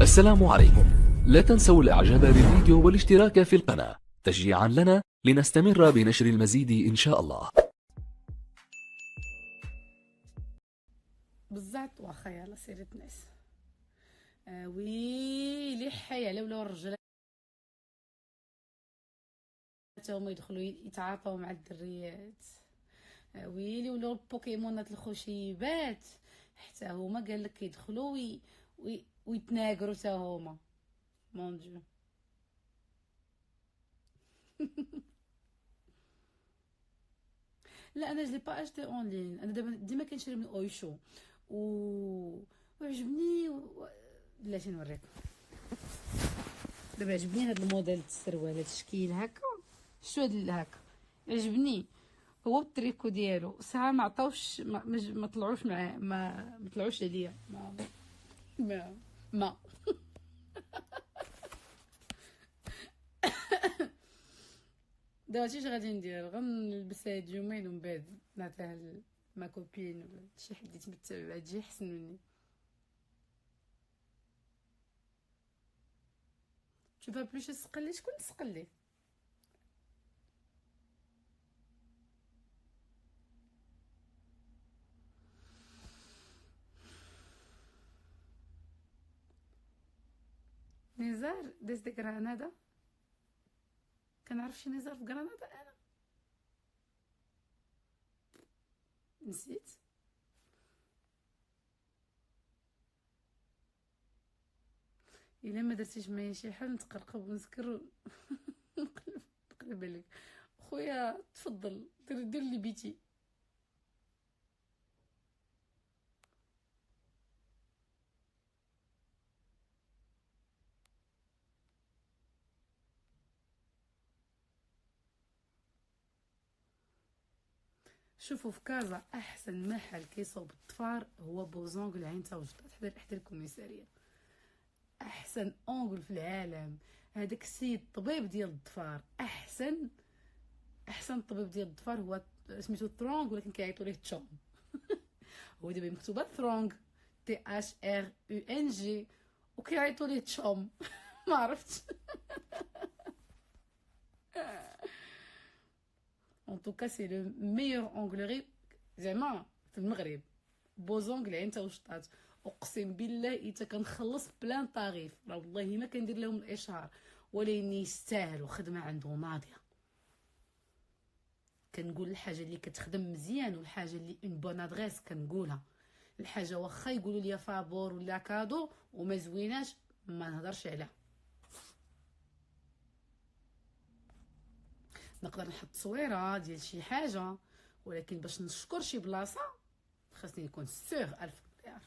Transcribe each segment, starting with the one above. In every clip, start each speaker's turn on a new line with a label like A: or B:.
A: السلام عليكم. لا تنسوا الاعجاب بالفيديو والاشتراك في القناة تشجيعا لنا لنستمر بنشر المزيد ان شاء الله.
B: بالزعط واخا يلا سيرة ناس. ويلي حي على ولاو الرجال هما يدخلوا يتعاطوا مع الدريات. ويلي ولاو البوكيمونات الخشيبات حتى هما قال لك يدخلوا ويتناقروا حتى هما. مون ديو. لا انا جلي با اشتي اون لين، انا دابا ديما كنشري من اويشو وعجبني بلاتي نوريكم. دابا عجبني هاد الموديل السروال، هاد الشكل هكا، شو هاد هكا عجبني هو التريكو ديالو. ساعه ما عطاوش ما طلعوش معاه، ما طلعوش عليا ما دابا هادشي غادي ندير، غنلبسها هاد يومين ومن بعد نعطيها ما كوبين ولا شي حد يتمتع بها تجي احسن مني. شوفها بلوش تسقلي، شكون تسقلي؟ نزار ديس غرانادا، كنعرف شي نزار في غرانادا، انا نسيت. الا ما درتيش معايا شي حل نتقرقب ونسكر نقلب عليك خويا. تفضل دير اللي بيتي. شوفوا في كازا احسن محل كيصوب الطفار هو بوزونغ العين توجد، حدا الكوميساريه. احسن اونغل في العالم. هذاك السيد طبيب ديال الظفار، احسن طبيب ديال الظفار هو سميتو ترونغ، ولكن كيعيطوا ليه تشوم. هو دابا مكتوبه ترونغ THRUNG وكيعيطوا ليه تشوم. ما عرفتش. ان توكا سي لو ميور اونغلوري زعما في المغرب. بوزونغ العين تا وشطات، اقسم بالله حتى كنخلص بلان طريف، راه والله ما كندير لهم الاشهار، ولكن يستاهلوا خدمه عنده ناضيه. كنقول الحاجه اللي كتخدم مزيان والحاجه اللي اون بون ادريس كنقولها. الحاجه واخا يقولوا لي فابور ولا كادو وما زويناش ما نهضرش عليها. نقدر نحط تصويره ديال شي حاجه، ولكن باش نشكر شي بلاصه خاصني يكون سيغ 1000 مليار.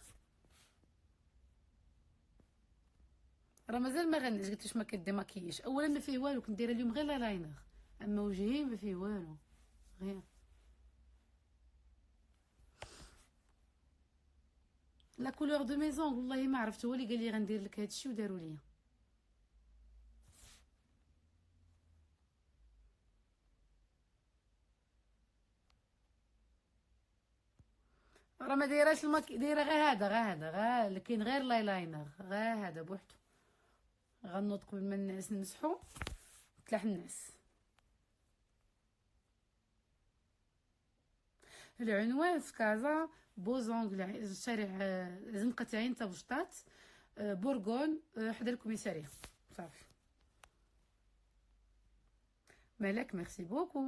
B: راه مازال ما غنجي قلت ما كدي ماكياج. اولا ما فيه والو، كندير اليوم غير لاينر، اما وجهي ما فيه والو غير لا كولور دو ميزون. والله ما عرفت، هو اللي قال لي غندير لك هادشي وداروا ليا. راه ما دايراش دايره غير كاين غير لاينر، غير هذا بوحدو. غنوض قبل ما الناس نمسحو تلاح الناس. العنوان في كازا بوزونغ شارع زنقة عين تابشطات بورغون حدا الكوميسارية. صافي مالك، ميرسي بوكو.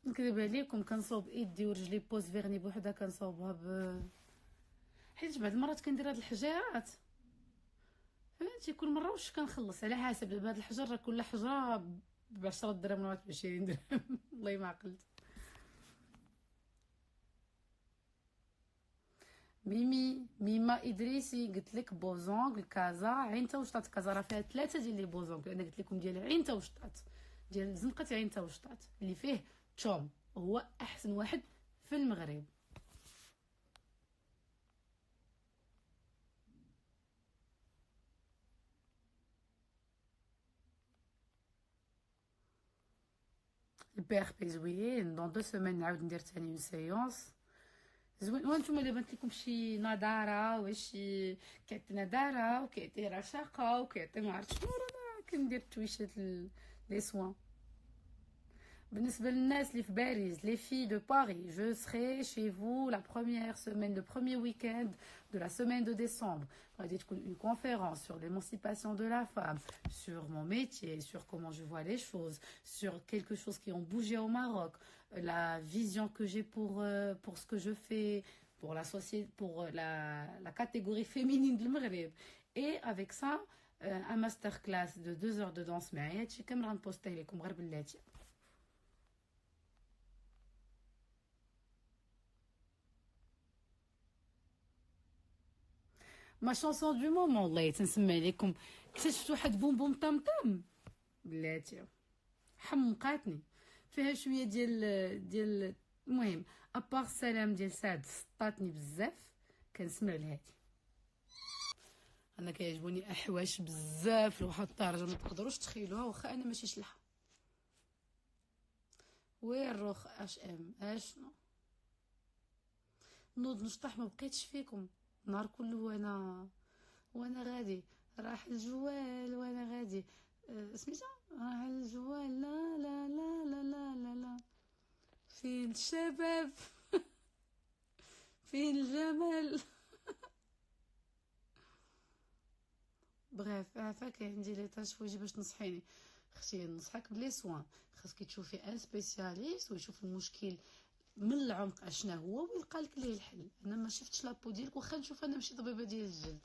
B: نكذب عليكم كنصوب ايدي ورجلي بوز فيغني بوحدها كنصوبها حيت بعض المرات كندير هاد الحجيرات فهمتي، كل مره واش كنخلص على حسب. دابا هاد الحجر راه كل حجره ب10 درهم ولا ب20 درهم. والله ما عقلت. ميما ادريسي قلت لك بوزونغ كازا عين توشطات. كازا راه فيها 3 ديال لي بوزونغ، انا قلت لكم ديال عين توشطات، ديال زنقه عين توشطات اللي فيه تشوم، هو احسن واحد في المغرب. PRP زوين. دون 2 سيمين نعاود ندير تاني اون سيونس زوين. وانتم الا بانت لكم شي نضاره وشي كيعطي نضاره وكيعطي رشاقه وكيعطي ما عرفت شنو، راه كندير تويشات لي سوان. بالنسبه للناس اللي في باريس les filles de Paris, je serai chez vous la première semaine, le premier week-end de la semaine de décembre. غادي تكون une conférence sur l'émancipation de la femme, sur mon métier, sur comment je vois les choses, sur quelque chose qui ont bougé au Maroc, la vision que j'ai pour ce que je fais, pour la société, pour la catégorie féminine du Maghreb. Et avec ça, un masterclass de 2 heures de danse معايا. هادشي كامل غنبوستيه لكم غير بلاتي. ما شونسون دو مومون والله تنسمع لكم. اكتشفت واحد بوم بوم طام طام بلاتي حمقاتني، فيها شويه ديال المهم ابار السلام ديال سعد سطاتني بزاف. كنسمع لهادي انا كيعجبوني احواش بزاف لواحد الدرجه ما تقدروش تخيلوها، واخا انا ماشي شلحه. وين الروخ اش ام اشنو نوض نشطح ما بقيتش فيكم نهار كله وانا غادي راح الجوال وانا غادي سميتها راح الجوال لا لا لا لا لا لا لا فين الشباب فين الجمال. بغيف عافاك عندي لي تاج فوجي باش تنصحيني. اختي نصحك بلي سوان، خاصك تشوفي ان سبيسياليست ويشوف المشكل من العمق اشنا هو ويلقى لك ليه الحل. انا ما شفتش لابو ديالك، واخا نشوف انا ماشي طبيبه ديال الجلد.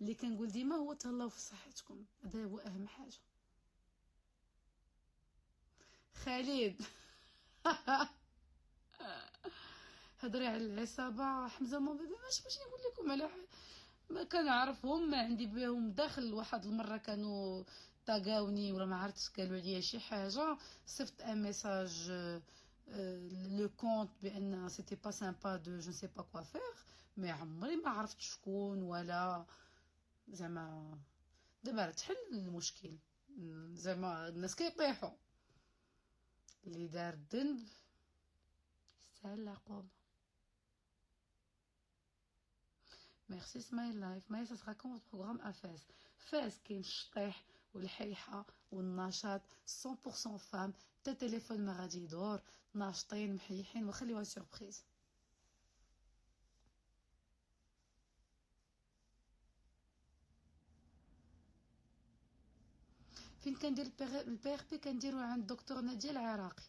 B: اللي كنقول ديما هو تهلاو في صحتكم، هذا هو اهم حاجه. خالد هضري على العصابه حمزه موبيبي باش نقول لكم على ما كنعرفهم، ما عندي بهم داخل. واحد المره كانوا طاقاوني ولا ما عرفتش قالوا لي شي حاجه، صيفط ان ميساج لو كونت بان سيتي با سامبا دو جو نسي با كوا فير، مي عمري ما عرفت شكون ولا زعما. دابا تحل المشكل، زعما الناس كيطيحوا. اللي دار الذنب يستاهل العقوبه. ميرسي سمايل لايف. ماي سا كوم بروغرام افاس فاس كاين الشطيح والحيحه والنشاط 100% فام. تا تليفون ما غادي يدور، ناشطين محيحين وخليوها سوربريز. فين كندير البي ار بي كنديرو عند دكتور ناديه العراقي.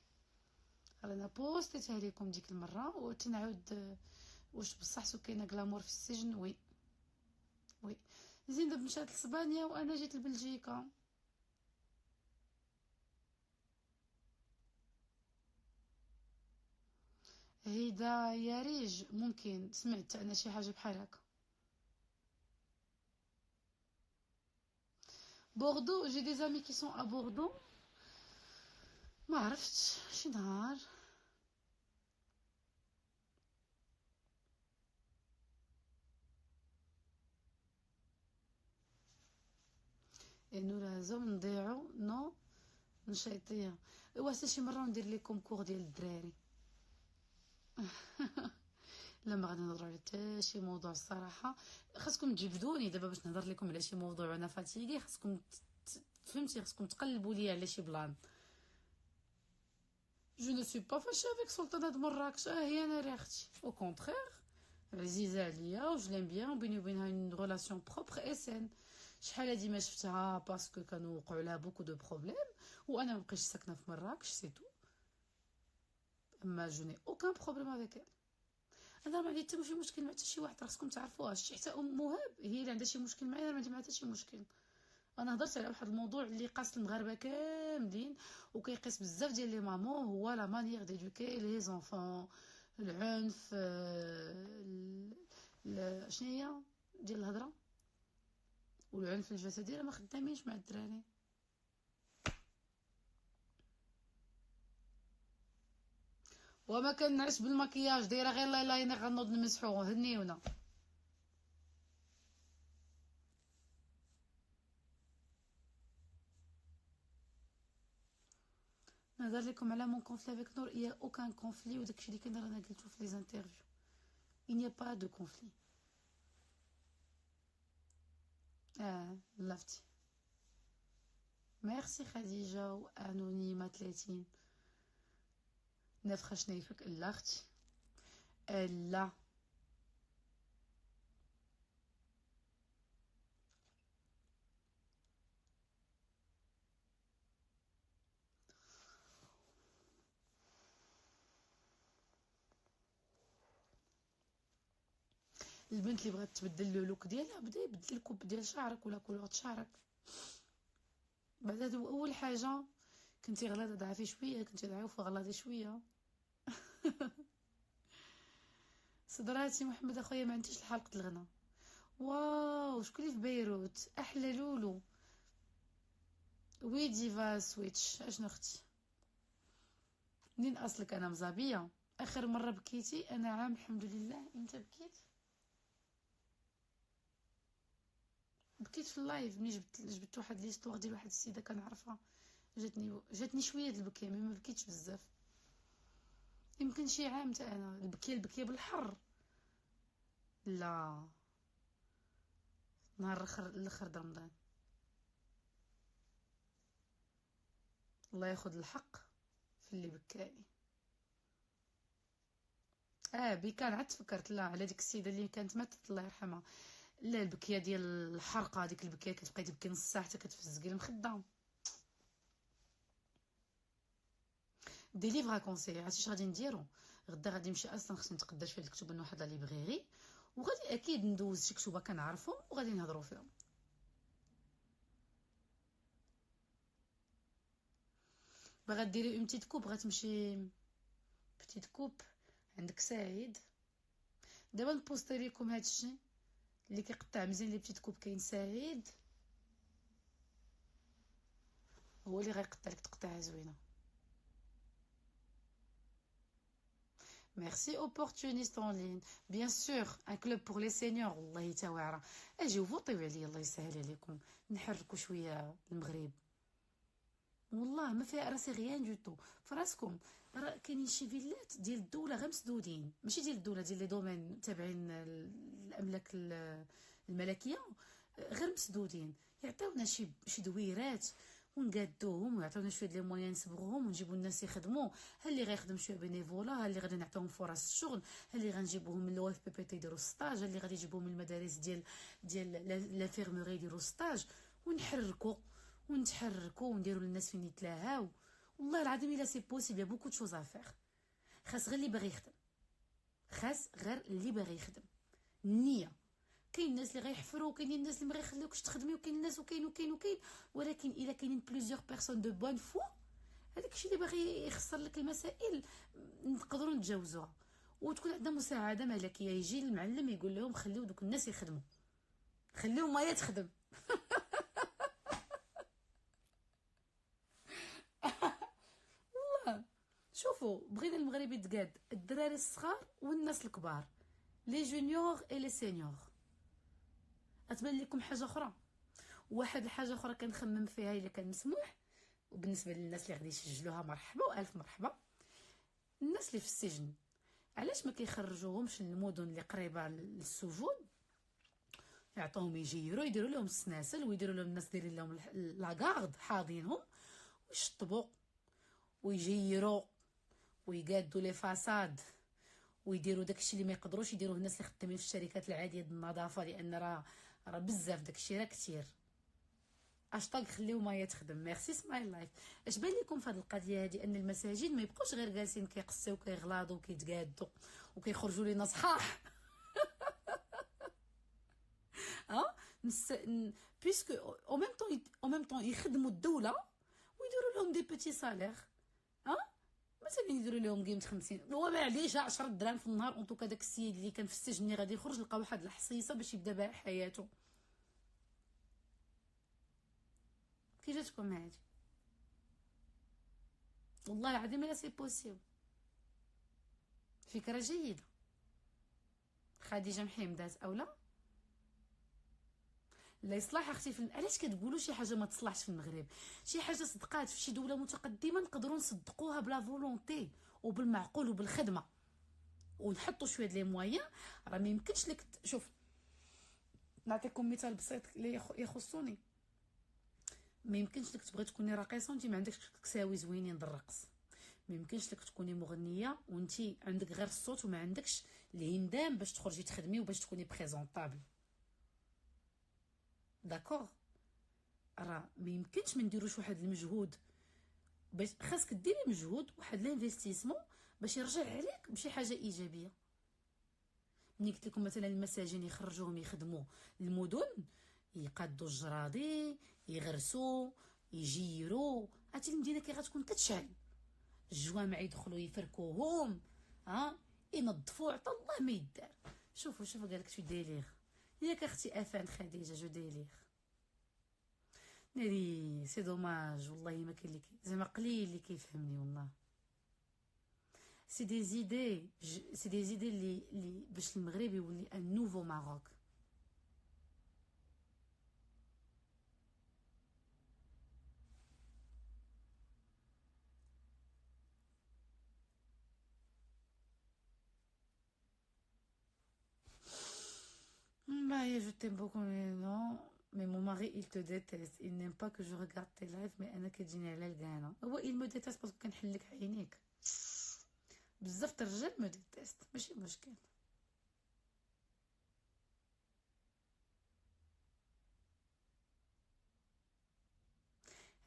B: رانا بوستيتها لكم ديك المره وتنعاود. واش بصح سو كاينه غلامور في السجن؟ وي زينب مشات لاسبانيا وانا جيت لبلجيكا. هيدا يا ريج ممكن سمعت انا شي حاجه بحال هكا. بوردو جي دي زامي كي سون ا بوردو، ما عرفتش شي نهار. انو لازم نضيعو نو نشيطيه. واسا شي مره ندير لكم كور ديال الدراري. لا ما غادي نهضروا على حتى شي موضوع الصراحه. خاصكم تجبدوني دابا باش نهضر لكم على شي موضوع وانا فاتيغي. خاصكم فهمتي، خاصكم تقلبوا لي على شي بلان. جو نو سوي با فاشي افيك سلطانه د مراكش، هي انا راه اختي او كونترير عزيزه عليا وجليم بيان وبيني وبينها اون ريلاسيون بروبر اي سين. شحال هادي ما شفتها باسكو كانوا وقعوا لها بوكو دو بروبليم وانا ما بقيتش ساكنه في مراكش سي تو. اما جو ني اوكان بروبليم افيك. انا ما عندي حتى شي مشكل مع حتى شي واحد، راسكم تعرفوها. شي حتى ام مهاب هي اللي عندها شي مشكل معايا، انا ما عندي معها حتى شي مشكل. انا هضرت على واحد الموضوع اللي قاس المغاربه كاملين وكيقيس بزاف ديال لي مامون، هو لا مانيير ديدوكي لي زونفون. العنف شنو هي ديال الهضره والعنف الجسدي راه ما خدامينش مع الدراري. وما كنعس بالمكياج، دايره غير لاينر غنوض نمسحو هنيونا. نهضر لكم على مون كونفلي افيك نور. يا اوكان كونفلي، وداكشي اللي كاين رانا قلتو في لي زانترفيو. il n'y a pas de conflit. لفتي. ميرسي خديجه وانونيمه 30. نفخه شنايفك لا اختي لا. البنت اللي بغات تبدل لو لوك ديالها بدا يبدل الكوب ديال شعرك ولا كولور شعرك. بعد هادو اول حاجه كنتي غلاضه ضعفي شويه، كنتي ضعيفه غلاضي شويه. صدراتي محمد اخويا ما عنديش حلقه الغنى. واو شكون اللي في بيروت؟ احلى لولو. وي ديفا سويتش اشنو اختي؟ منين اصلك؟ انا مزابيه. اخر مره بكيتي انا عام الحمد لله. امتى بكيت؟ بكيت في اللايف ملي جبت واحد ليستوار ديال واحد السيده كنعرفها. جاتني شويه د البكيه مي ما بكيتش بزاف. يمكن شي عام تا انا البكيه بالحر. لا نهار الاخر د رمضان. الله ياخذ الحق في اللي بكاني. بي كان عاد تفكرت لا على ديك السيده اللي كانت ماتت الله يرحمها. لا البكيه ديال الحرقه، هذيك البكيه كتبقاي تبكي نص ساعه حتى كتفزقي المخده. دي ليفغ كونسي. عرفتي اش غادي نديرو؟ غدا غادي نمشي اصلا خصني نتقدا شويه الكتب من واحد لا ليبريري، وغادي اكيد ندوز شي كتب كنعرفهم وغادي نهضروا فيهم. باغا ديري اون بتيت كوب غتمشي بتيت كوب عندك سعيد. دابا نبوستي لكم هادشي اللي كيقطع مزيان لي بتيت كوب. كاين سعيد هو اللي غيقطع لك تقطيعه زوينه. Merci opportuniste en ligne. Bien sûr, un club pour les seniors. والله تا واعره. اجيو فوطيو عليا الله يسهل عليكم. نحركوا شويه المغرب. والله ما فيها راسي غيان دو طو. فراسكم راه كاينين شي فيلات ديال الدوله غير مسدودين، ماشي ديال الدوله، ديال لي دومين تابعين الاملاك الملكيه غير مسدودين. يعطيونا شي دويرات ونقادوهم ويعطيونا شويه ديال المويان نصبغوهم ونجيبوا الناس يخدموا. ها اللي غيخدم شويه بينيفولا، ها اللي غادي نعطيوهم فرص الشغل، ها اللي غنجيبوهم من لو اف بي بي تي يديروا ستاج، ها اللي غادي يجيبوهم من المدارس ديال لافيرموري يديروا ستاج. ونحركوا ونتحركوا ونديروا للناس فين يتلاهاو. والله العظيم الا سي بوسيبل يا بوكو تشوز افير. خاص غير اللي باغي يخدم، خاص غير اللي باغي يخدم. النيه. كاين الناس اللي غيحفروا وكاين الناس اللي ما غيخليوكش تخدمي وكاين الناس وكاين ولكن الا كاينين بليزيور بيرسون دو بون فو هذاك الشيء اللي باغي يخسر لك المسائل نقدروا نتجاوزوها وتكون عندنا مساعده ملكيه. يجي المعلم يقول لهم خليو دوك الناس يخدموا، خليهم ما تخدم. والله شوفوا بغينا المغرب يتقاد الدراري الصغار والناس الكبار، لي جونيور اي لي سينيور. اتبان لكم حاجه اخرى، واحد الحاجه اخرى كنخمم فيها الا كان مسموح، وبالنسبه للناس اللي غادي يسجلوها مرحبا والف مرحبا. الناس اللي في السجن علاش ما كيخرجوهمش للمدن اللي قريبه للسجون، يعطوهم يجيروا يديروا لهم السناسل ويديروا لهم الناس دايرين لهم لاكارد حاضينهم ويشطبوا ويجيروا ويقادوا لي فاساد ويديروا داكشي اللي ما يقدروش يديروه الناس اللي خدامين في الشركات العاديه ديال النظافه، لان راه بزاف داكشي راه كثير. اشطاق خليو ما تخدم. ميرسي سمايل لايف. اش بان لكم في هذه القضيه هذه ان المساجد ما يبقوش غير جالسين كيقصيو وكيغلاضوا وكيتقادوا وكيخرجوا لنا صحاح. بيسكو او ميم طون يخدموا الدوله ويديروا لهم دي بيتي سالير. مثلا يديروا لهم قيمه 50 هو معليش 10 دراهم في النهار. اون توكا داك السيد اللي كان في السجن اللي غادي يخرج لقى واحد الحصيصه باش يبدا بها حياته. كي جاتكم هادي؟ والله العظيم لا سي بوسيبل. فكره جيده. خديجه محمدات او لا لا يصلح اختي علاش كتقولوا شي حاجه ما تصلحش في المغرب؟ شي حاجه صدقات في شي دوله متقدمه نقدروا نصدقوها بلا فولونتي وبالمعقول وبالخدمه ونحطوا شويه د لي مويان. راه ما يمكنش لك شوف، نعطيكم مثال بسيط اللي يخصني. ما يمكنش لك تبغي تكوني راقصه وانت ما عندكش كساوي زوينين د الرقص. ما يمكنش لك تكوني مغنيه وانت عندك غير الصوت وما عندكش الهندام باش تخرجي تخدمي وباش تكوني بريزونطابل. داكوغ؟ راه ما يمكنش ما نديروش واحد المجهود، باش خاصك ديري مجهود واحد لانفستيسمون باش يرجع عليك بشي حاجه ايجابيه. ملي قلت لكم مثلا المساجين يخرجوهم يخدموا المدن، يقادوا الجرادي، يغرسوا، يجيروا، عرفتي المدينه كي غتكون كتشعل. الجوامع يدخلوا يفركوهم، ينظفوا، عطا الله ما يدار. شوفوا قالك شي ديليغ ياك اختي افان خديجه، جو ديليغ ناري. سي دوماج والله ما كاين اللي زعما قليل اللي كيفهمني والله. سي دي زيدي اللي باش المغرب يولي ان نوفو ماروك. Bah, je t'aime beaucoup, mais non. Mais mon mari, il te déteste. Il n'aime pas que je regarde tes lives, mais أنا كتجيني على القانا. هو il me déteste parce que كنحلك عينيك. بزاف الرجال me déteste، ماشي مشكل.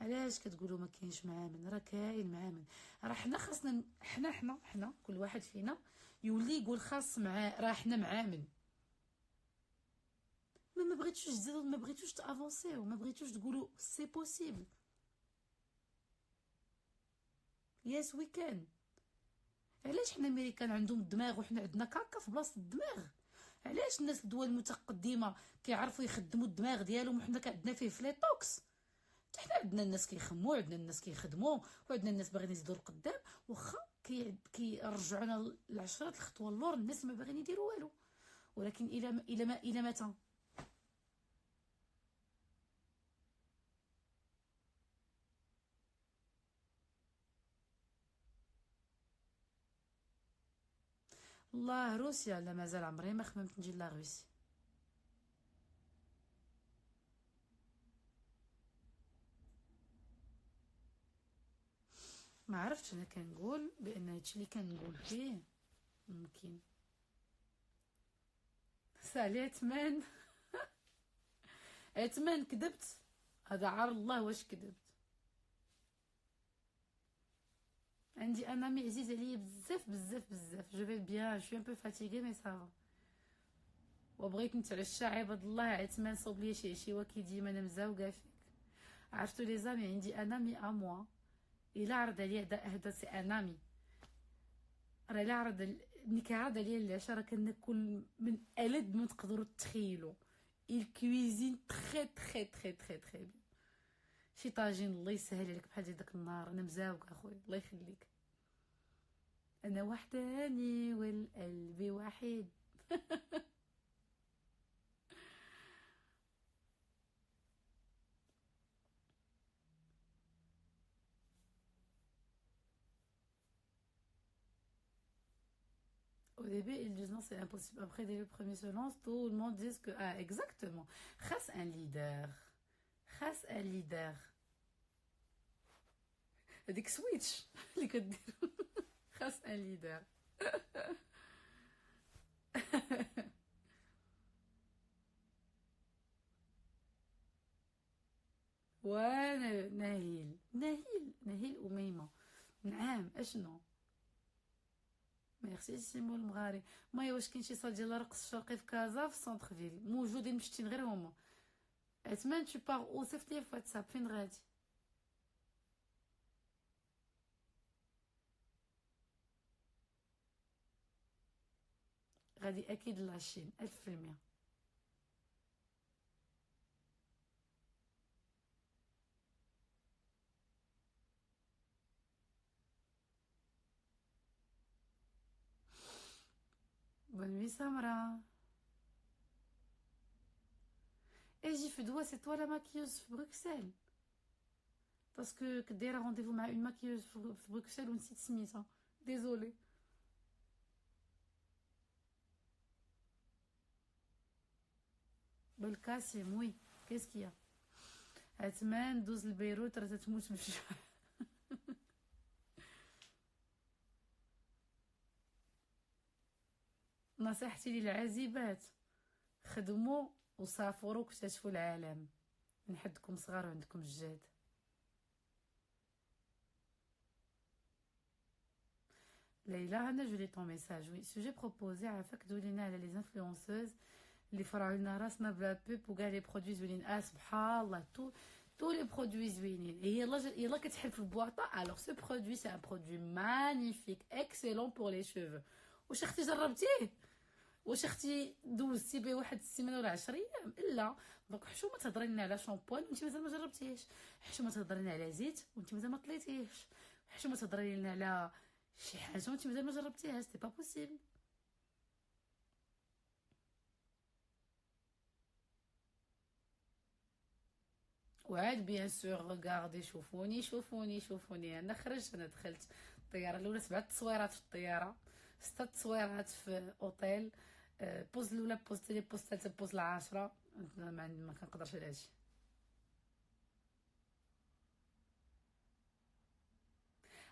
B: علاش كتقولوا ما كاينش معامن؟ راه كاين معامن. راه حنا خاصنا حنا كل واحد فينا يولي يقول خاص مع راه حنا معامن. ما بغيتوش تزيدوا، ما بغيتوش تافونسيو، ما بغيتوش تقولوا سي بوسيبل. يس وي كان. علاش حنا الامريكان عندهم الدماغ وحنا عندنا كاكا في بلاصه الدماغ؟ علاش الناس الدول المتقدمه كيعرفوا يخدموا الدماغ ديالهم وحنا عندنا فيه فليطوكس؟ حنا عندنا الناس كيخموا، عندنا الناس كيخدموا، وعندنا الناس باغيين يزيدوا القدام، واخا كيرجعونا العشرات الخطوه اللور. الناس ما باغيين يديروا والو، ولكن الى متى؟ الله. روسيا لا، مازال عمري ما خممت نجي لا روسيا. ما عرفتش، انا كنقول بان هادشي اللي كنقول فيه ممكن. سالي عثمان. عثمان كذبت، هذا عار الله واش كذبت. عندي انا مي عزيز عليا بزاف بزاف بزاف. جو في بيان، جو ان بو فاتيغي مي سافا. وبغيت نتعشى عباد الله. عثمان صوب لي شي عشيوه كي ديما انا مزاوقه فيك. عرفتو لي زامي عندي انا مي ا موا، الا عرض عليا هذا سي انامي، راه الا عرض ملي كيعرض عليا العشاء راه كناكل من ألد ما تقدروا تخيلوا. il cuisine très très très très très bien. شي طاجين الله يسهل عليك بحال داك النهار. انا مزاوقه اخويا الله يخليك. انا وحداني والقلب وحيد. Au début, ils disent non, c'est impossible. Après, dès le premier se lance, tout le monde dit que... Ah, exactement. Khas un leader. Khas un leader. هذيك سويتش اللي كدير. خاص ان ليدر. وانا نهيل أميمة. نعم اشنو؟ ميرسي سيمو المغاري. مايا واش كاين شي صال ديال الرقص الشرقي في كازا في سونتر فيل؟ موجودين مشتين غير هما. عثمان تو باغ او؟ صيفط لي في واتساب فين غادي. غادي اكيد لاشين 1000%. بون نوي سمرة. اجي في دوا سي توا لا ماكيوز في بروكسل، باسكو كدايره رونديفو مع اون ماكيوز في بروكسل ونسيت سميتها، ديزولي. بالكاسيم وي. كيسكيا عثمان دوز لبيروت راه تتموت بالجوع. نصيحتي للعازبات، خدموا وسافروا واكتشفوا العالم، من حدكم صغار وعندكم الجهد. ليلى انا جولي طون ميساج وي سوجي بروبوزي. عافاك دولينا على لي انفلونسوز اللي فرعوا لنا راسنا بلا بوب وكاع لي برودوي زوينين. سبحان الله، تو لي برودوي زوينين. هي يلا كتحل في البواطه. الوغ سو برودوي سي ان برودوي مانيفيك اكسيلون بور لي شوفو. واش اختي جربتيه؟ واش اختي دوزتي به واحد السيمانه ولا 10 ايام؟ لا. دونك حشومه تهضري لنا على شامبوان وانت مازال ما جربتيهش، حشومه تهضري لنا على زيت وانت مازال ما طليتيهش، حشومه تهضري لنا على شي حاجه وانت مازال ما جربتيهاش. سي با بوسيبل. وعاد بيان سور غاردي. شوفوني شوفوني شوفوني، انا خرجت، انا دخلت الطياره الاولى 7 تصويرات في الطياره، 6 تصويرات في اوتيل، بوز الاولى، بوز الثانيه، بوز الثالثه، بوز العاشره. ما كنقدرش على هادشي.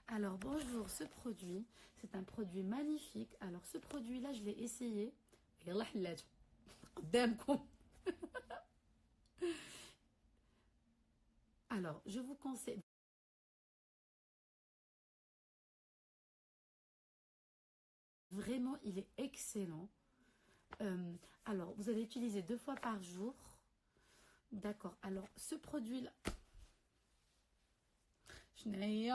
B: Alors bonjour, ce produit, c'est un produit magnifique. Alors ce produit-là, je l'ai essayé. يلا حلاته قدامكم. Alors, je vous conseille. Vraiment, il est excellent. Alors, vous allez utiliser 2 fois par jour. D'accord. Alors, ce produit-là. شناهي؟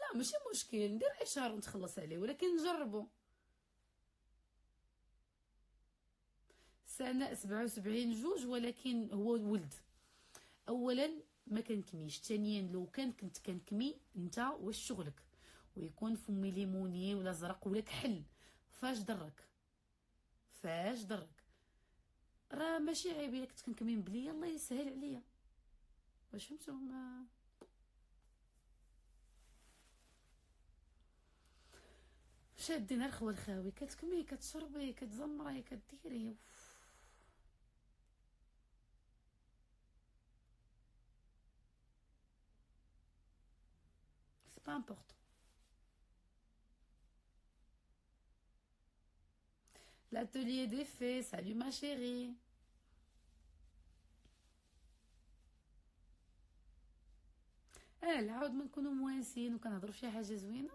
B: لا ماشي مشكل، ندير اشهار ونتخلص عليه، ولكن نجربو. سنة 77 جوج، ولكن هو ولد. اولا ما كنكميش، ثانيا لو كنت كنكمي انت واش شغلك، ويكون فمي ليموني ولا زرق ولا كحل، فاش ضرك؟ فاش ضرك؟ راه ماشي عيب الا كنت كنكمي بليا، الله يسهل عليا. واش فهمتوا؟ ما شادين الخوة الخاوي، كتكمي كتشربي كتزمري كديري. سي با امبورطون. L'atelier des fées, salut ma chérie. العاود ما نكونوا موانسين وكنهضروا فيها حاجه زوينه.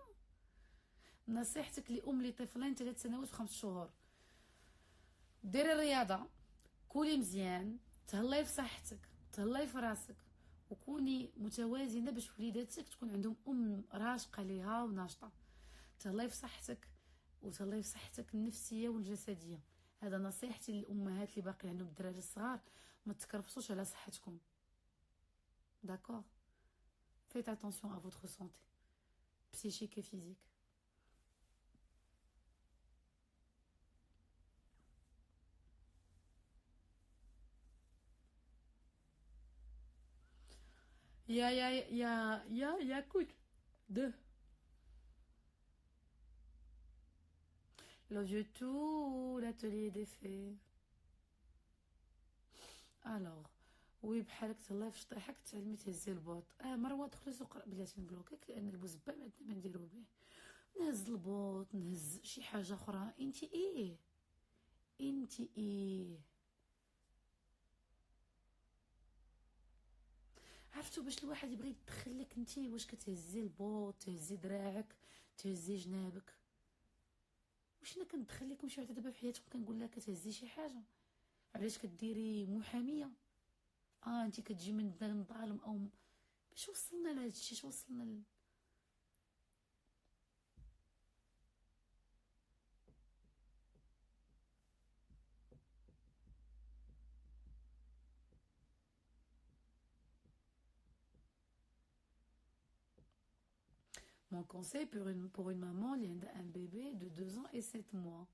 B: نصيحتك لام لطفلين 3 سنوات و5 شهور، ديري الرياضه، كولي مزيان، تهلاي في صحتك، تهلاي في راسك، وكوني متوازنه باش وليداتك تكون عندهم راشقه ليها وناشطه. تهلاي في صحتك وتهلاي في صحتك النفسيه والجسديه. هذا نصيحتي للامهات اللي باقي عندهم الدراري الصغار، ما تكرفصوش على صحتكم. داكور. Faites attention à votre santé psychique et physique. Écoute, deux. L'audio tout, l'atelier des fées. Alors, وي بحالك تهلاي في شطيحك تعلمي تهزي البوط. مروه دخلي سوق بلاتي نبلوكيك، لان البوزبال ما عندنا ما نديرو به. نهز البوط، نهز شي حاجه اخرى. انتي ايه، انتي ايه. عرفتو باش الواحد يبغي يدخلك انتي واش كتهزي البوط، تهزي دراعك، تهزي جنابك. واش انا كندخل لكم شي وحده دابا في حياتكم كنقول لها كتهزي شي حاجه؟ علاش كديري محاميه؟ انت كتجي من الظلم ظالم او باش وصلنا لهذا الشيء؟ اش وصلنا Mon conseil pour une maman, il y a un bébé de 2 ans et 7 mois.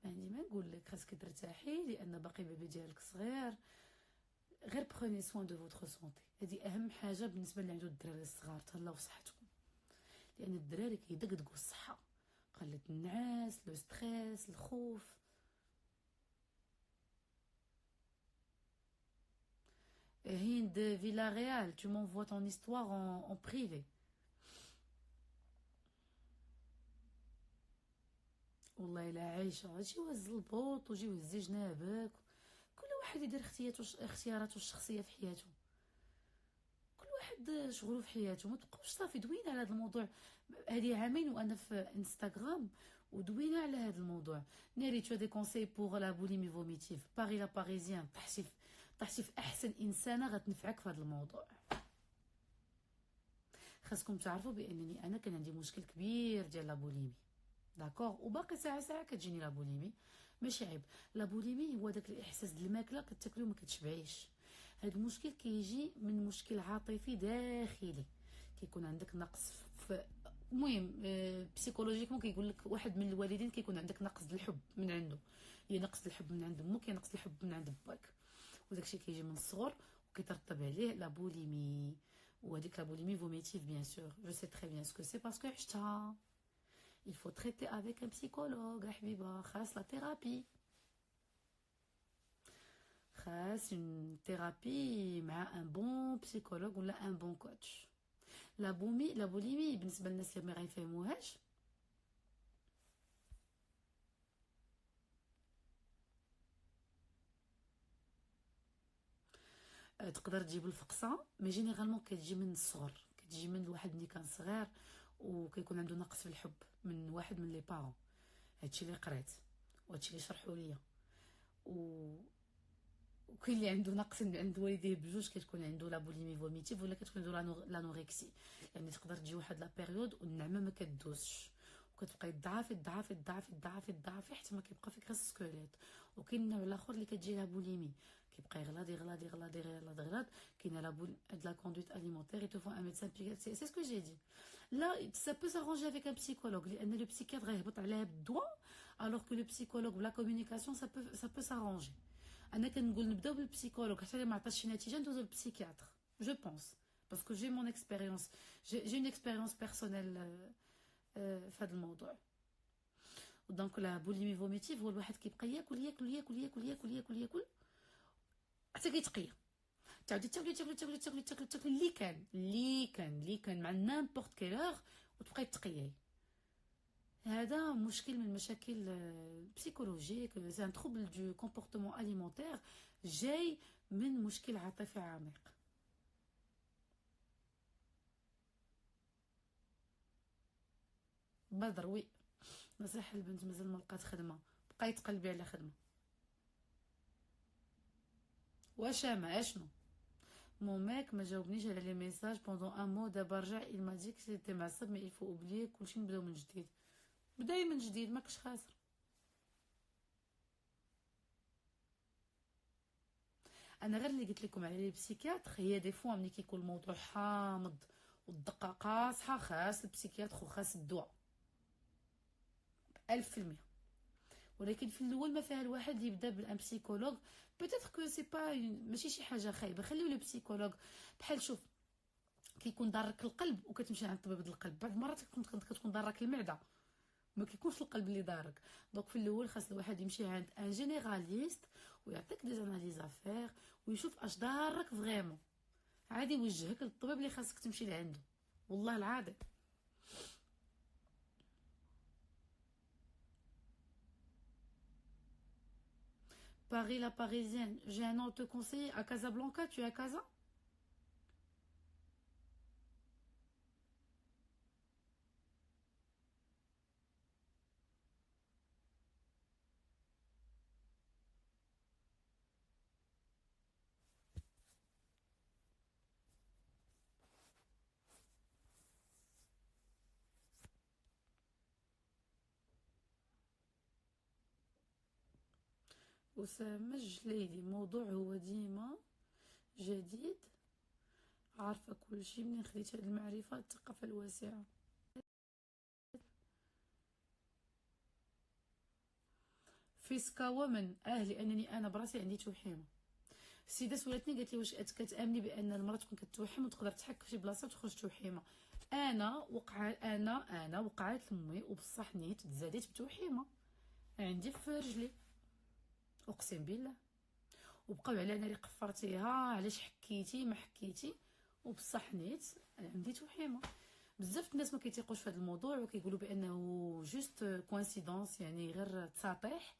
B: ما عندي ما نقول لك، خاصك ترتاحي لان باقي بيبي ديالك صغير. غير بخوني سوان دو فوتر سونتي، هذه اهم حاجه بالنسبه اللي عنده الدراري الصغار. تهلاو في صحتكم، لان الدراري كيدقدقوا الصحه، قله النعاس، لو ستريس، الخوف. هند فيلاريال، tu m'envoies ton histoire en privé. والله الا عايشه، جي وهز البوط وجي وهزي جنابك. كل واحد يدير اختياراته الشخصيه في حياته، كل واحد شغله في حياته. ما تبقاوش صافي دوينا على هذا الموضوع. هذه عامين وانا في انستغرام ودوينا على هذا الموضوع. ناري تو دي كونساي بوغ لا بوليمي فوميتيف، باري لا باريزيان. طحتي في احسن انسانه غتنفعك في هذا الموضوع. خاصكم تعرفوا بانني انا كان عندي مشكل كبير ديال لا بوليمي، داكوغ، وباقي ساعه كتجيني لا بوليمي. ماشي عيب، لا بوليمي هو داك الاحساس ديال الماكله كتاكلي وما كتشبعيش. هذا المشكل كيجي من مشكل عاطفي داخلي، كيكون عندك نقص في المهم بسيكولوجيكمون. كيقول لك واحد من الوالدين كيكون عندك نقص د الحب من عنده، يا نقص د الحب من عند امك، يا نقص د الحب من عند باك، وداكشي كيجي من الصغر وكيترتب عليه لا بوليمي. وهذيك لا بوليمي فوميتيف بيان سور جو سي تري بيان سكو سي باسكو عشتها. il faut traiter avec un psychologue حبيبه، خاص لا ثيرابي، خاص une thérapie مع ان بون بسيكولوج ولا ان بون كوتش. لا بوليمي بالنسبه للناس اللي ما غيفهموهاش، تقدر تجيب الفقصه، مي جينيرالمون كتجي من الصغر، كتجي من الواحد اللي كان صغير وكيكون عنده نقص في الحب من واحد من لي بارون. هادشي اللي قريت وهادشي اللي شرحوا ليا. وكاين اللي عنده نقص عند والديه بجوج، كتكون عنده لا بوليمي فوميتيف ولا كتكون عنده لانوركسي. يعني تقدر تجي واحد لا بيريود والنعمه ما كدوزش، وكتبقاي تضعفي حتى ما كيبقى فيك غير السكيليت. وكاين النوع الاخر اللي كتجي لها بوليمي، كيبقى يغلاض. كاينه لا كوندويت اليمونتير، il te faut un médecin psychiatre. C'est ce que j'ai dit. Là ça peut s'arranger avec un psychologue لان لو psychiatre غيهبط عليها بالدواء، alors que le psychologue la communication ça peut s'arranger. انا كنقول نبداو بالبسيكولوج حتى اللي ما عطاش شي نتيجه ندوزو للبسيكياتر جو بونس، باسكو جي مون اكسبيريونس، جي اون اكسبيريونس بيرسونيل في هذا الموضوع. دونك لا بوليمي فوميتيف هو الواحد كيبقى ياكل حتى كيتقيا، تعاودي تاكلي اللي كان مع نيمبورط كيل اور وتبقاي تقياي. هذا مشكل من المشاكل البسيكولوجيك، سي ان تروبل دو كومبورتمون اليمونتير جاي من مشكل عاطفي عميق. بدر وي، نصيحة البنت مازال ما لقات خدمة، بقاي تقلبي على خدمة. واش ما اشنو مون ميك ما جاوبنيش على لي ميساج بوندون ان مو، دابا رجع il m'a dit que c'était معصب مي il faut oublier كلشي نبداو من جديد. بداي من جديد ماكش خاسر. انا غير اللي قلت لكم على لي بسيكياتر، هي دي فوا ملي كيكون الموضوع حامض والدقه قاصحه، خاص البسيكياتر وخاص الدواء 1000%. ولكن في الاول ما فيها الواحد يبدا بالان بسيكولوج، بيتيتر كو سي با ماشي شي حاجه خايبه. خليو لو بسيكولوج بحال شوف كيكون ضارك القلب وكتمشي عند طبيب القلب، بعض المرات كتكون ضارك المعده، ما كيكونش القلب اللي دارك. دونك في الاول خاص الواحد يمشي عند ان جينيراليست ويعطيك دي اناليز افير ويشوف اش دارك فريمون، عادي يوجهك للطبيب اللي خاصك تمشي لعنده. والله العظيم. Paris la parisienne, j'ai un nom à te conseiller à Casablanca, tu es à Casa? أسامة الجليدي، موضوع هو ديما جديد، عارفة كل شيء منين خديت هاد المعرفة الثقافة الواسعة. في سكاوى من لانني انا براسي عندي توحيمه. السيده سولتني قالت لي واش كتامني بان المراه تكون كتوحم وتقدر تحك في شي بلاصه وتخرج توحيمه؟ انا وقعت لامي وبصح نيت تزاديت بتوحيمه عندي في رجلي، اقسم بالله. وبقاو على ناري قفرتيها علاش حكيتي ما حكيتي، وبصح نيت عندي توحيمه. بزاف الناس ما كيتيقوش في هذا الموضوع وكيقولوا بانه جوست كوانسيدونس، يعني غير تساطيح،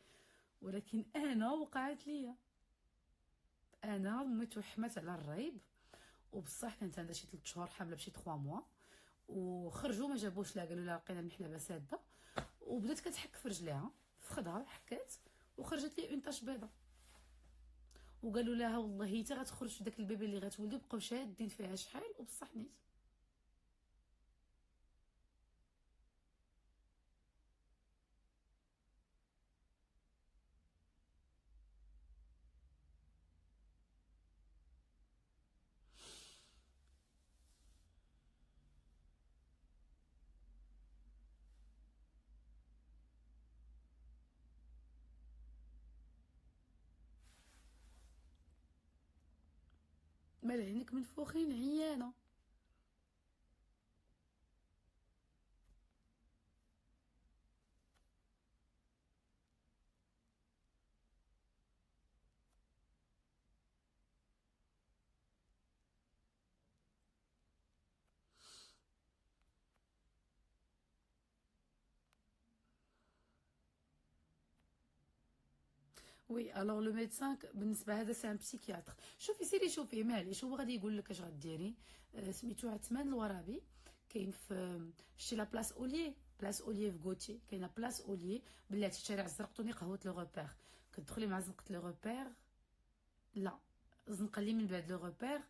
B: ولكن انا وقعت ليا. انا امي توحمت على الريب، وبصح كانت عندها شي 3 شهور حامله بشي 3 موا، وخرجوا ما جابوش لا، قالوا لها لقينا المحلبه ساده، وبدات كتحك في رجليها في خدها، حكات وخرجت لي اون طاش بيضه، وقالوا لها والله حتى غتخرج في داك البيبي اللي غتولدي. بقاو شادين فيها شحال وبصح نيت. مال عينك منفوخين عيانه. وي الوغ لو ميدسان بالنسبه هذا سي ان بسيكياتر. شوفي سيري شوفي معليش، هو غادي يقول لك اش غديري. سميتو عثمان الورابي، كاين في شتي لا بلاص اوليي، بلاص اوليي في غوتي، كاينه بلاص اوليي بلاتي الشارع الزرقطوني قهوه لو روبير. كتدخلي مع زنقه لو روبير، لا الزنقه اللي من بعد لو روبير،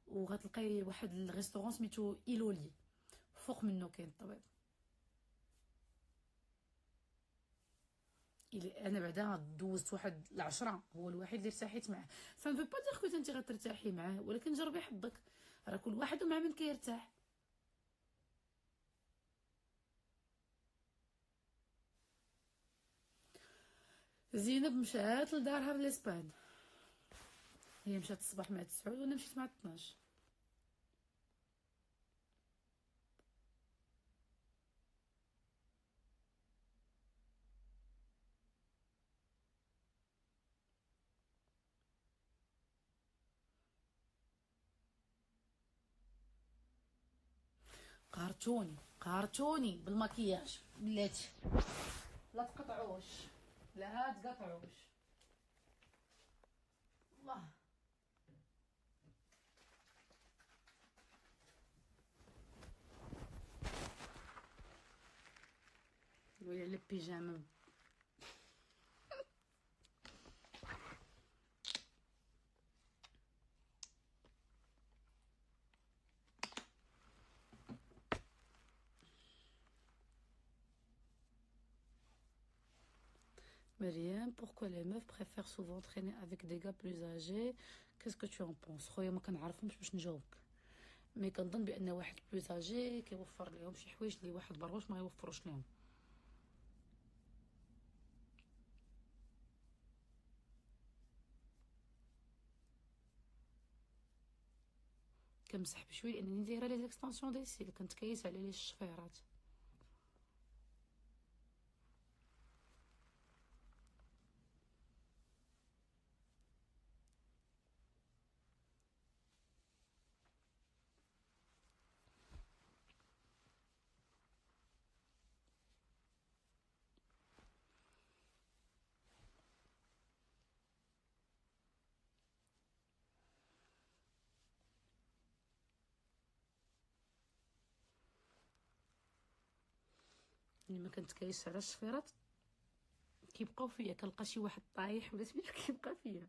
B: وغتلقاي واحد الريستورون سميتو ايلولي، فوق منه كاين الطبيب. انا بعدا دوزت واحد 10، هو الوحيد اللي ارتحيت معاه. سا نفو با دير كو انت غترتاحي معاه، ولكن جربي حظك، راه كل واحد ومع من كيرتاح. زينب مشات لدارها بالاسبان، هي مشات الصباح مع 9 وانا مشيت مع 12. قهرتوني بالمكياج بلاتي، لا تقطعوش، لا تقطعوش الله. ويا البيجامه. Mariam, pourquoi les meufs préfèrent souvent traîner avec des gars plus âgés? Qu'est-ce que tu en penses? خويا ما كنعرفهمش باش نجاوبك، مي كنظن بان واحد بلوز اجي كيوفر لهم شي حوايج اللي واحد بروش ما يوفروش لهم. كنمسح بشوي لانني دايره لي زيكستنسيون دي سيل، كنت كيس على لي الشفيرات. ملي ما كنت كيس على الشفيرات كيبقاو فيا، كنلقى شي واحد طايح ولا سميتو كيبقى فيا.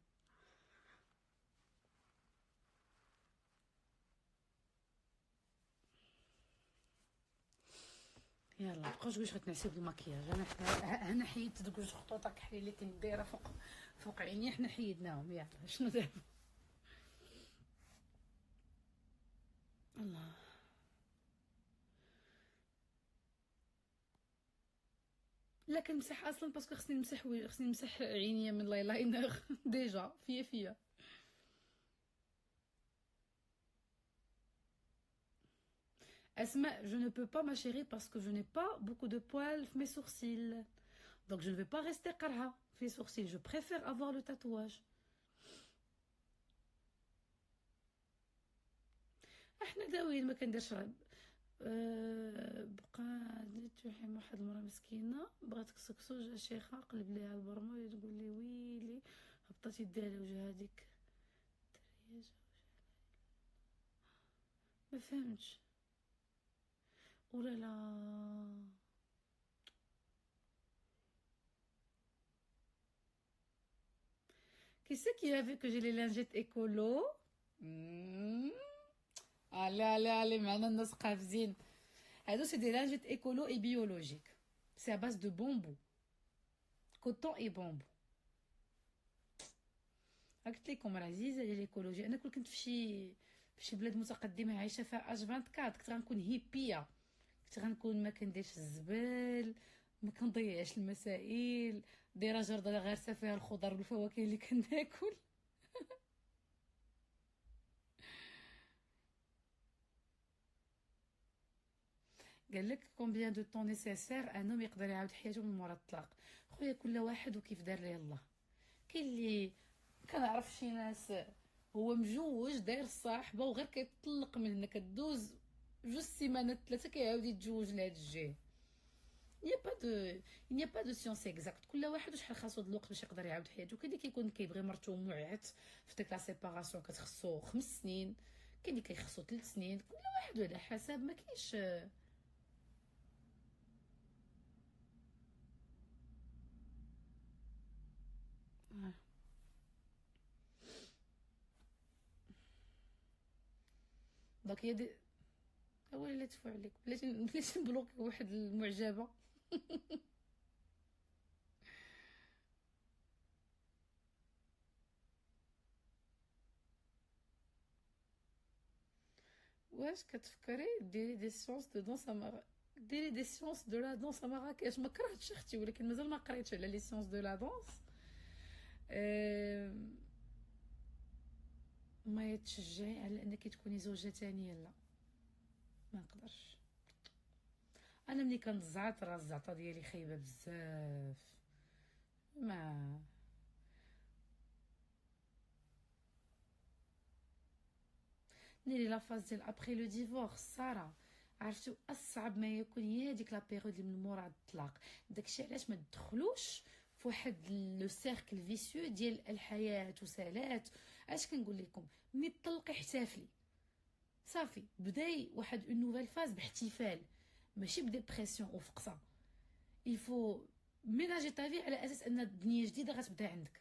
B: يلا بقاوش واش غتنعسي بالمكياج. انا حيدت دوك 2 خطوط كحلي اللي كنت دايره فوق عيني، حنا حيدناهم. يلا شنو دابا؟ الله. لا كنمسح اصلا باسكو خصني نمسح عينيا من لاينر ديجا فيا. Asma, je ne peux pas ma chérie parce que je n'ai pas beaucoup de poils في mes sourcils. Donc je ne vais pas rester قرعة في les sourcils. Je préfère avoir le tatouage. احنا داويين ما كنديرش بقى توحيم واحد المراه مسكينه بغات كسكسو جا شيخه قلب ليها البرمو تقول لي ويلي هبطات يديها لوجه هذيك الدريه ما فهمتش ولا لا. Qui c'est qui a vu que j'ai les lingettes écolo? Allez, معنا الناس قافزين. هادو سي دي lingettes écolo et biologiques. C'est à base de bambou. Coton et bambou. قلت لكم راه عزيزه على الايكولوجي. انا كنت في شي بلاد متقدمه عايشه فيها اش 24 كنت غنكون هيبيه، كنت غنكون ما كنديرش الزبال، ما كنضيعش المسائل، دايره جرده غارسه فيها الخضر والفواكه اللي كناكل. قال لك كومبيان دو طون نيسيسير ان هوم يقدر يعاود حياته من مورا الطلاق. خويا كل واحد وكيف دار ليه الله. كاين اللي كنعرف شي ناس هو مجوج داير صاحبه وغير كيطلق من هنا كدوز 2 سيمانات 3 كيعاود يتزوج لهاد الجهه. il n'y a pas de science exacte. كل واحد وشحال خاصو د الوقت باش يقدر يعاود حياته. كاين اللي كيكون كيبغي مرتو معت في ديك لا سيباراسيون كتخصو 5 سنين، كاين اللي كيخصو 3 سنين، كل واحد على حسب. ما كاينش دونك هي دي. اولا لا تفو عليك بلاتي نبلوكي واحد المعجبه. واش كتفكري ديري دي سيونس دو دونس ديري دي سيونس دو لا دونس مراكش؟ ما كرهتش اختي ولكن مازال ما قريتش على لي سيونس دو لا دونس. ما يتشجعي على انك تكوني زوجه ثانيه، لا ما نقدرش. انا ملي كنزعط راه الزعطه ديالي خايبه بزاف. ما نيري لا فاز ديال ابري لو ديفورس ساره. عرفتو اصعب ما يكون هي هذيك لا بيريود اللي من مورا الطلاق. داكشي علاش ما تدخلوش في واحد لو سيركل فيسيو ديال الحياه وسالات. اش كنقول لكم؟ ملي تطلقي احتفلي صافي، بداي واحد اون نوفيل فاز باحتفال، ماشي بديبرسيون وفقصه. يفو ميناجي طافي على اساس ان الدنيا جديده غتبدا عندك.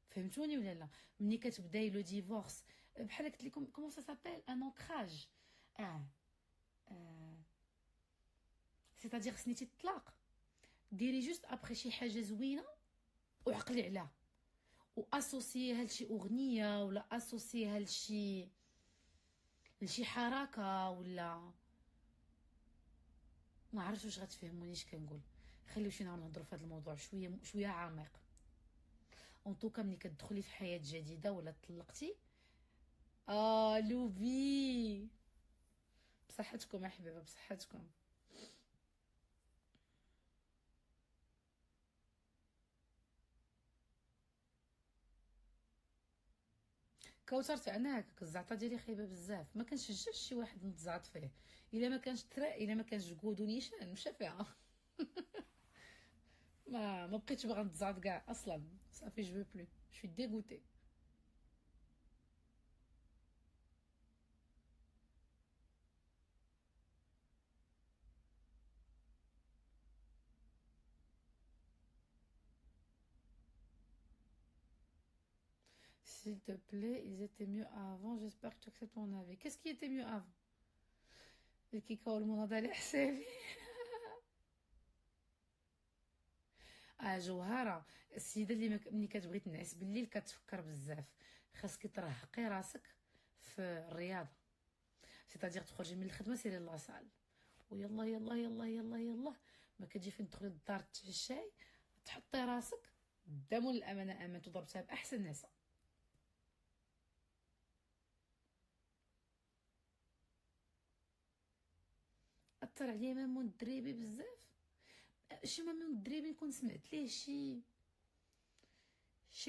B: فهمتوني ولا لا؟ ملي كتبداي لو ديفورس بحال قلت لكم كومون سا سابيل ان انكراج. سيتادير سنيتي الطلاق ديري جوست ابري شي حاجه زوينه وعقلي عليها واسوسييها لشي اغنيه ولا اسوسييها لشي حركه ولا ما عرفتش واش غتفهموني اش كنقول. خليو شي نهار نهضروا في هذا الموضوع شويه عميق. اون توكا ملي كتدخلي في حياه جديده ولا طلقتي لوبي بصحتكم يا حبيبه بصحتكم. كوثر تاع انا هكاك الزعطه ديالي خايبه بزاف، ما كنشجعش شي واحد نتزعط فيه الا ما كانش الا ما كانش جود ونيشان مشى فيها. ما بقيتش باغا نتزعط كاع اصلا صافي جو بلو شوي ديغوتي. S'il te plaît, ils étaient mieux avant. J'espère que tu acceptes mon avis. Qu'est-ce qui était mieux avant? الكيكه والمناضله على حسابي. جوهره السيده اللي ملي كتبغي تنعس بالليل كتفكر بزاف، خاصك ترهقي راسك في الرياضه. سيتادير تخرجي من الخدمه سيري لاصال ويلا يلا يلا يلا يلا ما كتجي فين تدخلي للدار تتعشاي تحطي راسك قدام الامانه امانه ضربتها باحسن ناس. اثر عليا مامون الدريبي بزاف. شي مامون الدريبي نكون سمعت ليه شي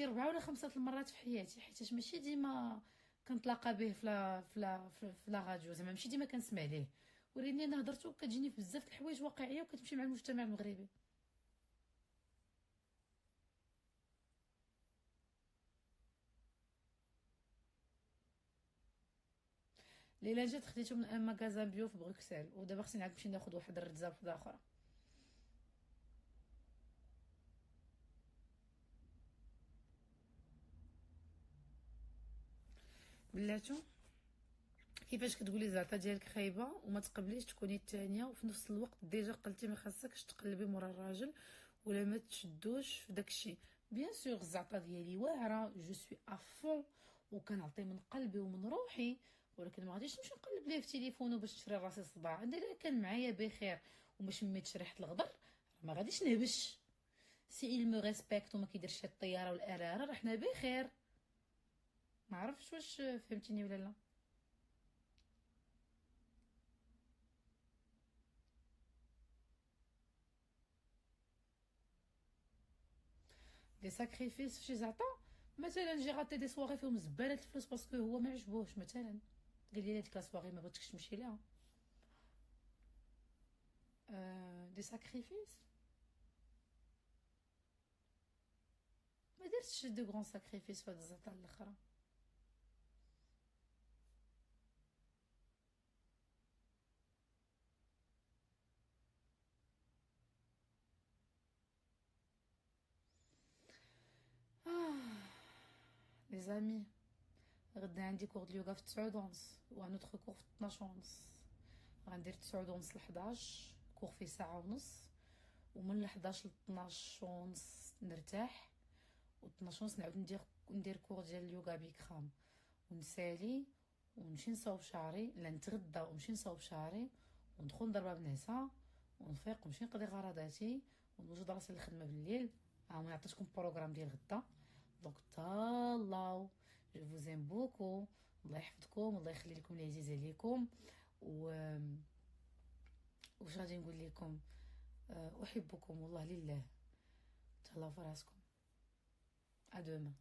B: 4 ولا 5 المرات في حياتي، حيتاش ماشي ديما كنتلاقى به في لا راديو، زعما ماشي ديما كنسمع ليه، ولكن انا هضرتو كتجيني في بزاف د الحوايج واقعيه وكتمشي مع المجتمع المغربي. ليلى جات خديتو من ان ماغازان بيو في بروكسل، ودابا خصني نعاود نمشي ناخذ واحد الردزه وحده اخرى. بلاتو كيفاش كتقولي الزعطه ديالك خايبه وما تقبليش تكوني الثانيه، وفي نفس الوقت ديجا قلتي ما خاصكش تقلبي مورا الراجل ولا ما تشدوش في داكشي. بيان سور الزعطه ديالي واعره، جو سوي افون وكنعطي من قلبي ومن روحي، ولكن ما غاديش نمشي نقلب ليه في تليفونه باش نشري راسي صداع. الا كان معايا بخير وما شميتش ريحه الغدر ما غاديش نهبش. سي il me respecte وما كيديرش هاد الطياره والاراره راه حنا بخير. ما عرفتش واش فهمتيني ولا لا. دي ساكريفيس فشي زعطا، مثلا جي غاتي دي سواغي فيهم زباله الفلوس باسكو هو ما عجبوش، مثلا قال لي هذيك لا سواغي ما بغيتكش تمشي ليها. دي ساكريفيس ما درتش دو غون ساكريفيس في هاد الزعطا الاخرى. لي زامي غدا عندي كور د اليوغا في 9 ونص وان اوتر كور في 12 ونص. غندير 9 ونص ل 11 كور فيه ساعه ونص، ومن 11 ل 12 ونص نرتاح، و 12 ونص نعاود ندير كور ديال اليوغا بكرام ونسالي ونمشي نصاوب شعري، لا نتغدى ونمشي نصاوب شعري وندخل نضربها بنعسه ونفيق ونمشي نقضي غرضاتي ونوجد راسي للخدمه بالليل. ما عطيتكم بروغرام ديال غدا، دونك تهلاو. جو فوزيم بوكو، الله يحفظكم الله يخلي لكم العزيز عليكم. و واش غادي نقول لكم، احبكم والله لله. تهلاو في راسكم. ادوما.